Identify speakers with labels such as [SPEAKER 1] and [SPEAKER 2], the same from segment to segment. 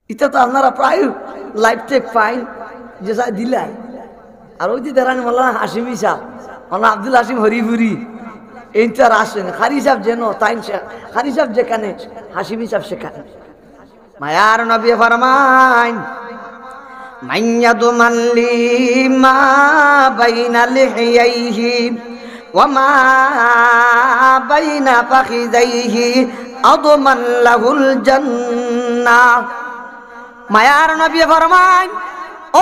[SPEAKER 1] এটা তো আপনারা প্রায় লাইফ টেক পাইন যে দিলাই। আর ওই যে দেরানি মোল্লা হাসিমি সাহ, মোল্লা আব্দুল হাসিম হরিপুরি, এই তো আর আসেন। খারি সাহেব যেন তাই, খারি সাহেব যেখানে হাসিমি সাহেব সেখানে। মায়ার নবী ফরমাইন, মাইয়াদু মাল্লি মা বাইনা লিহিয়াইহি ওয়া মা বাইনা ফাখিযাইহি আদমান লাহুল জান্নাহ। মায়ার নবী ফরমাইন,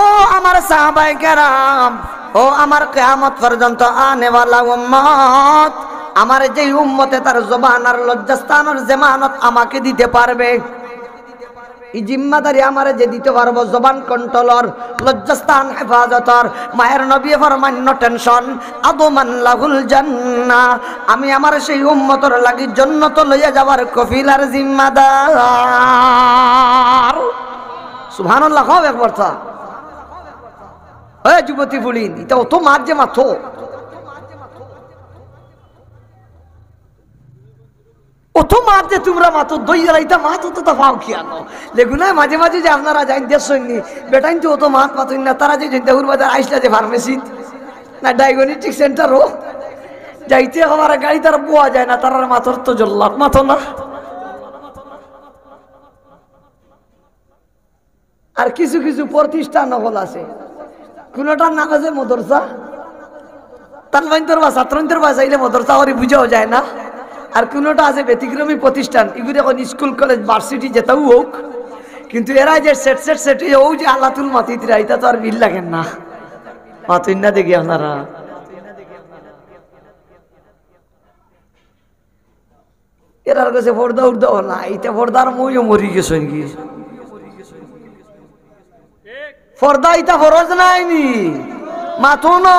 [SPEAKER 1] ও আমার সাহাবায়ে কেরাম, ও আমার কিয়ামত পর্যন্ত আনেওয়ালা উম্মত, আমার যেই উম্মতে তার জবান আর লজ্জাস্থানের জামানত আমাকে দিতে পারবে, এই জিম্মাদারি আমারে যে দিতে পারবো, জবান কন্ট্রোলর, লজ্জাস্থান হেফাজতর, মায়ের নবী ফরমান নো টেনশন, আদমান লাহুল জান্নাহ, আমি আমার সেই উম্মতর লাগি জান্নাত লইয়া যাবার কফিল আর জিম্মাদার। সুবহানাল্লাহ। হবে একবার তা ওই যুবতী ফুলিন, এটা অত মার যে মাথো, অত মার যে তোমরা মাথো দইয়ার এইটা মাথো তো পাও কি আনো লেগুনা। মাঝে মাঝে যে আপনারা যাই দেশনি বেটাইন তো অত মাত পাতুন না, তারা যে দেহুর বাজার আইসলা যে ফার্মেসি না ডায়াগনস্টিক সেন্টারও যাইতে আমার গাড়ি তারা পোয়া যায় না, তারার মাথর তো জল্লাত মাথো না। আর কিছু কিছু প্রতিষ্ঠান নকল আছে, কোনটার নাম আছে মদরসা, তালবাইন্তর বা ছাত্রন্তর বা চাইলে মদরসা করে বুঝাও যায় না। আর কোনটা আছে ব্যতিক্রমী প্রতিষ্ঠান, এগুলো এখন স্কুল কলেজ ভার্সিটি যেটাও হোক, কিন্তু এরা যে সেট সেট সেট ও যে আল্লাতুল মাতিতরা, এটা তো আর বিল লাগেন না, মাতুন না দেখি আপনারা। এরার কাছে পর্দা উর্দাও না, এটা পর্দার মইও মরি গেছে কি পর্দা, এটা ফরজ নাইনি মাথো না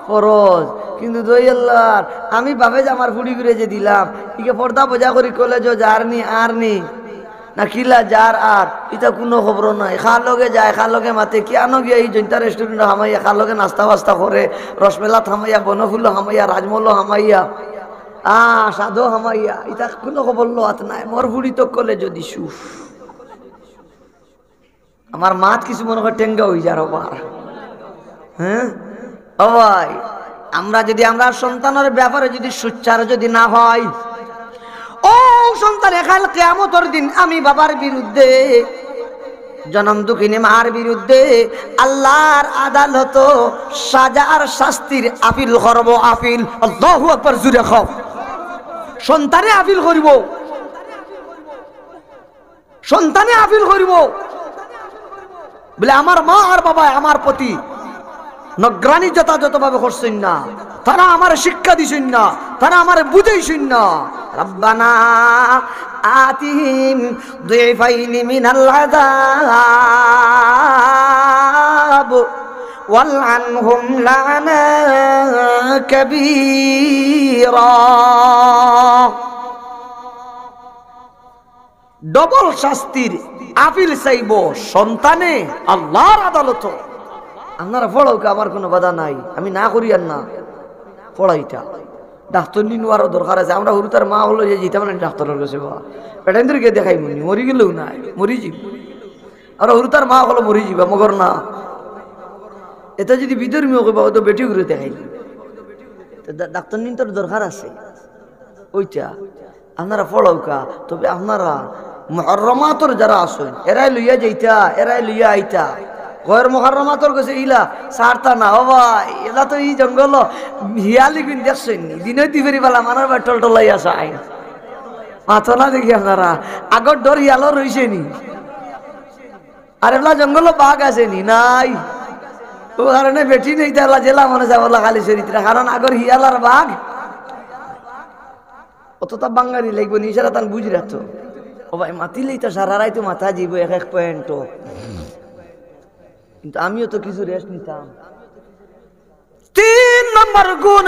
[SPEAKER 1] ফরজ। কিন্তু দইয়াল্লার আমি ভাবে যে আমার ফুড়ি ঘুরে যে দিলাম ইকে পর্দা বোঝা করি কলেজ যার নি আর নি না কিলা যার আর, এটা কোনো খবর নাই। খার লগে যায়, খার লগে মাতে কিয়ানো গিয়া এই জনতা রেস্টুরেন্ট হামাইয়া, খার লগে নাস্তা বাস্তা করে, রসমেলা হামাইয়া, বনফুল হামাইয়া, রাজমহল হামাইয়া, সাধু হামাইয়া, এটা কোনো খবর লোয়াত নাই। মোর ফুড়ি তো কলে যদি সুফ আমার মাত কিছু মনে হয় টেঙ্গা হয়ে যার আবার। হ্যাঁ ও ভাই, আমরা যদি আমরা সন্তানের ব্যাপারে যদি সুচ্চার যদি না হয়, ও সন্তান এখাল কিয়ামতের দিন আমি বাবার বিরুদ্ধে, জনম দুঃখিনী মার বিরুদ্ধে আল্লাহর আদালত সাজা আর শাস্তির আপিল করব। আপিল, আল্লাহু আকবার, জুরে খাও। সন্তানে আপিল করিব, সন্তানে আপিল করিব বলে আমার মা আর বাবা আমার প্রতি নগ্রানি যথাযথভাবে করছেন না, তারা আমার শিক্ষা দিছেন না, তারা আমার বুঝাইছেন না। রব্বানা আতিহিম দুইফাইনি মিনাল আযাব ওয়ালআনহুম লা'না কাবীরা। ডবল শাস্তির আপিল চাইব সন্তানে আল্লাহর আদালত। আপনারা পড়াও, আমার কোনো বাধা নাই, আমি না করি আর না পড়াইটা। ডাক্তার নিয়ে নেওয়ারও দরকার আছে। আমরা হরু তার মা হলো যে যেতাম না ডাক্তারের কাছে, বা পেটেন্দ্রকে দেখাই মনি মরি গেলেও নাই, মরি যাব। আমরা হরু তার মা হলো মরি যাবা, মগর না এটা যদি বিধর্মীয় কইবা তো বেটি ঘুরে দেখাই, ডাক্তার নিয়ে তোর দরকার আছে ওইটা। আপনারা পড়াও কা, তবে আপনারা মুহররমাতর যারা আসেন এরাই লইয়া যাইতা, এরাই লইয়া আইতা। গয়ের মুহররমাতর কাছে ইলা সারতা না। ও ভাই, এলা তো এই জঙ্গল হিয়ালি কিন দেখছেন নি, দিনে দিবেরি বেলা মানার বাই টলটলাইয়া চাই মাথো না দেখি আপনারা। আগর ডর হিয়ালো রইছে নি, আর এলা জঙ্গল বাঘ আছে নি নাই, ও কারণে বেটি নেই তাহলে জেলা মনে যাবলা খালি চরিত্র, কারণ আগর হিয়ালার বাঘ অতটা বাঙালি লাগবে নি, সারা তান বুঝি রাখতো। ও ভাই মাতিলেই তো সারারাই তো মাথা যাইব এক এক পয়েন্ট, কিন্তু আমিও তো কিছু রেস্ট নিতাম। 3 নম্বর গুণ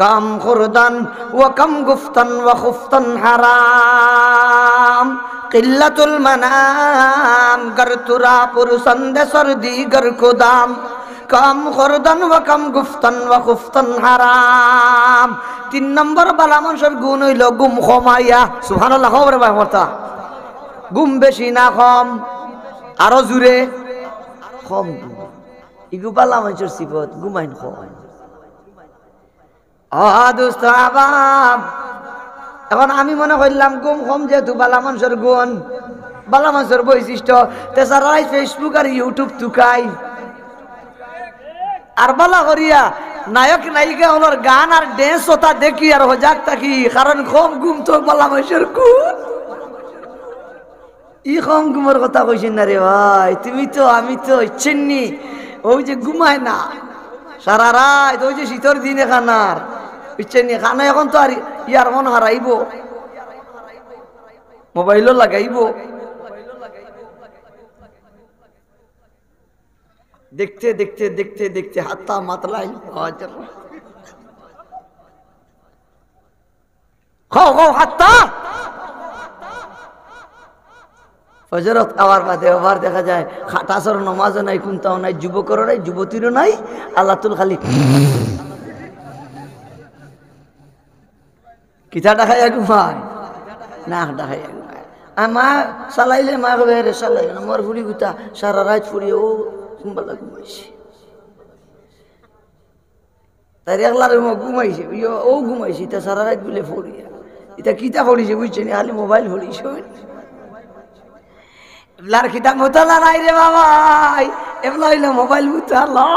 [SPEAKER 1] কাম খুরদান ওয়া কাম গুফতান ওয়া খুফতান হারাম কিল্লাতুল মানাম গর তুরা পুরুষন্দে সরদি গর খুদাম কাম খরদান ওয়া কাম গুফতান ওয়া গুফতান হারাম। 3 নম্বর বালা মানুষের গুণ হইল গুম কমাইয়া। সুবহানাল্লাহ, খবরে ভাই মতা গুম বেশি না কম, আরো জুড়ে কম। ইগু বালা মানুষের সিফত, গুমাইন কম। দোস্ত আবাব, এখন আমি মনে করলাম গুম কম যেহেতু বালা মানুষের গুণ, বালা মানুষের বৈশিষ্ট্য, তেসারাই ফেসবুক আর ইউটিউব তুকাই আর বালা করিয়া নায়ক নায়িকা হলোর গান আর ড্যান্স ওটা দেখি আর হজাক থাকি, কারণ কম ঘুম তো বালা মানুষের গুণ। ই কম ঘুমের কথা কইছেন না রে ভাই, তুমি তো আমি তো ইচ্ছেননি ওই যে ঘুমায় না সারা রাত, ওই যে শীতের দিনে খানার ইচ্ছেননি খানা, এখন তো আর ইয়ার মন হারাইব, মোবাইলও লাগাইব, দেখতে দেখতে দেখতে দেখতে হাত্তা মাতলাই হাত্তা ফজরত আওয়ার বাদে আবার দেখা যায় খাটাসর নমাজও নাই, কুন্তাও নাই, যুবকরও নাই, যুবতীরও নাই, আল্লাহ তুল খালি কিতা ডাকাই ঘুমায় না, ডাকাই ঘুমায়। আর মা চালাইলে মা কবে রে চালাই আমার ফুরি গুতা সারা রাত ফুরি ও কুম্বালা ঘুমাইছে, তাই একলার ঘুমাইছে ও ঘুমাইছে, তা সারা রাত বলে ফুরিয়া এটা কিতা ফুরিছে বুঝছে না, খালি মোবাইল ফুরিছে। এগুলার খিতা মোতালা নাই রে বাবা, এগুলা হইলে মোবাইল মুতালা।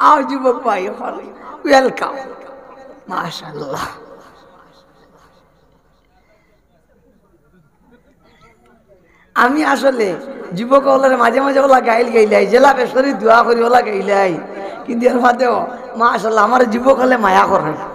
[SPEAKER 1] আও যুবক ভাই ওয়েলকাম, মাশাআল্লাহ। আমি আসলে যুবক হলের মাঝে মাঝে ওলা গাইল গাইলাই, জেলা পেশরি দোয়া করি ওলা গাইলাই, কিন্তু এর মাঝেও মাশাআল্লাহ আমার যুবক হলে মায়া করে না।